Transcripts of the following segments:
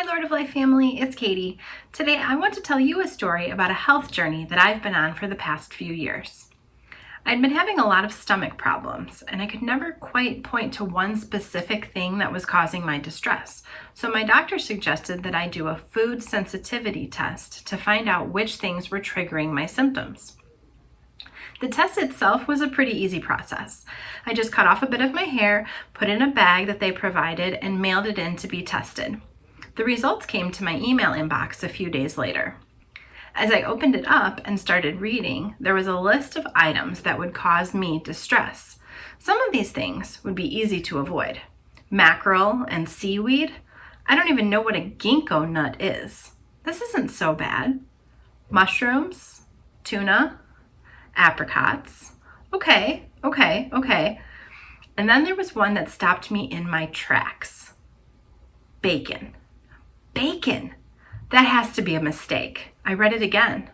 Hi Lord of Life family, it's Katie. Today I want to tell you a story about a health journey that I've been on for the past few years. I'd been having a lot of stomach problems and I could never quite point to one specific thing that was causing my distress. So my doctor suggested that I do a food sensitivity test to find out which things were triggering my symptoms. The test itself was a pretty easy process. I just cut off a bit of my hair, put it in a bag that they provided, and mailed it in to be tested. The results came to my email inbox a few days later. As I opened it up and started reading, there was a list of items that would cause me distress. Some of these things would be easy to avoid. Mackerel and seaweed? I don't even know what a ginkgo nut is. This isn't so bad. Mushrooms? Tuna? Apricots? Okay. And then there was one that stopped me in my tracks. Bacon. Bacon! That has to be a mistake. I read it again.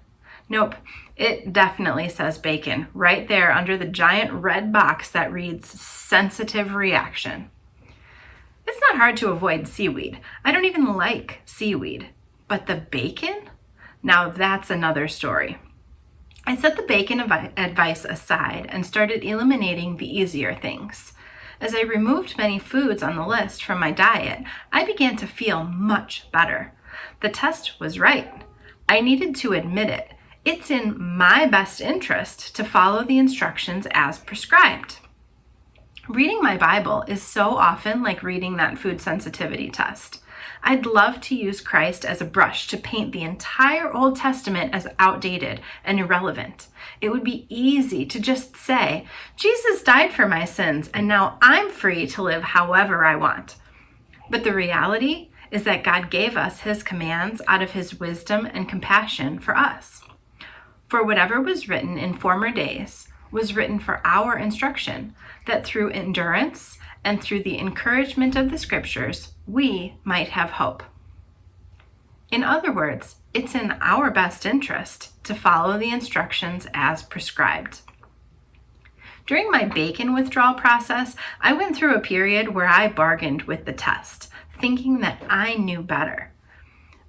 Nope, it definitely says bacon right there under the giant red box that reads sensitive reaction. It's not hard to avoid seaweed. I don't even like seaweed. But the bacon? Now that's another story. I set the bacon advice aside and started eliminating the easier things. As I removed many foods on the list from my diet, I began to feel much better. The test was right. I needed to admit it. It's in my best interest to follow the instructions as prescribed. Reading my Bible is so often like reading that food sensitivity test. I'd love to use Christ as a brush to paint the entire Old Testament as outdated and irrelevant. It would be easy to just say, Jesus died for my sins, and now I'm free to live however I want. But the reality is that God gave us his commands out of his wisdom and compassion for us. For whatever was written in former days was written for our instruction, that through endurance and through the encouragement of the scriptures, we might have hope. In other words, it's in our best interest to follow the instructions as prescribed. During my bacon withdrawal process, I went through a period where I bargained with the test, thinking that I knew better.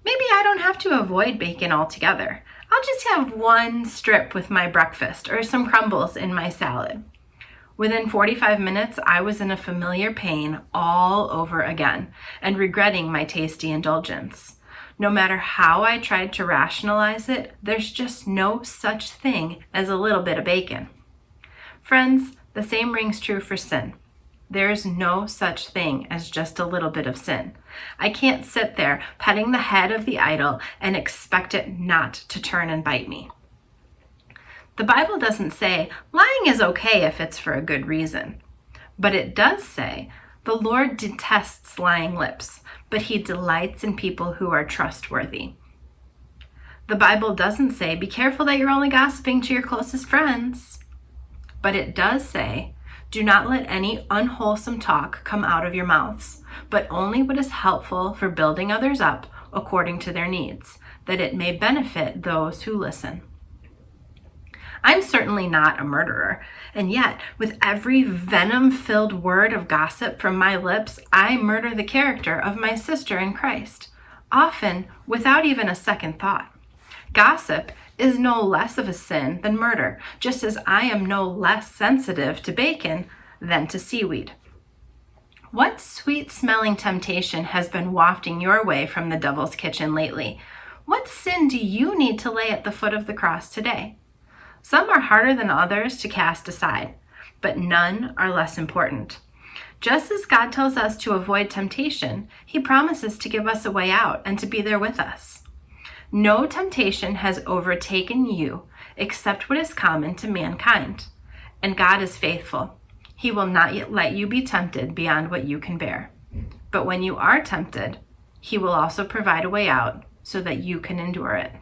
Maybe I don't have to avoid bacon altogether. I'll just have one strip with my breakfast or some crumbles in my salad. Within 45 minutes, I was in a familiar pain all over again and regretting my tasty indulgence. No matter how I tried to rationalize it, there's just no such thing as a little bit of bacon. Friends, the same rings true for sin. There's no such thing as just a little bit of sin. I can't sit there petting the head of the idol and expect it not to turn and bite me. The Bible doesn't say lying is okay if it's for a good reason, but it does say the Lord detests lying lips, but he delights in people who are trustworthy. The Bible doesn't say be careful that you're only gossiping to your closest friends, but it does say do not let any unwholesome talk come out of your mouths, but only what is helpful for building others up according to their needs, that it may benefit those who listen. I'm certainly not a murderer, and yet, with every venom-filled word of gossip from my lips, I murder the character of my sister in Christ, often without even a second thought. Gossip is no less of a sin than murder, just as I am no less sensitive to bacon than to seaweed. What sweet-smelling temptation has been wafting your way from the devil's kitchen lately? What sin do you need to lay at the foot of the cross today? Some are harder than others to cast aside, but none are less important. Just as God tells us to avoid temptation, he promises to give us a way out and to be there with us. No temptation has overtaken you except what is common to mankind, and God is faithful. He will not yet let you be tempted beyond what you can bear. But when you are tempted, he will also provide a way out so that you can endure it.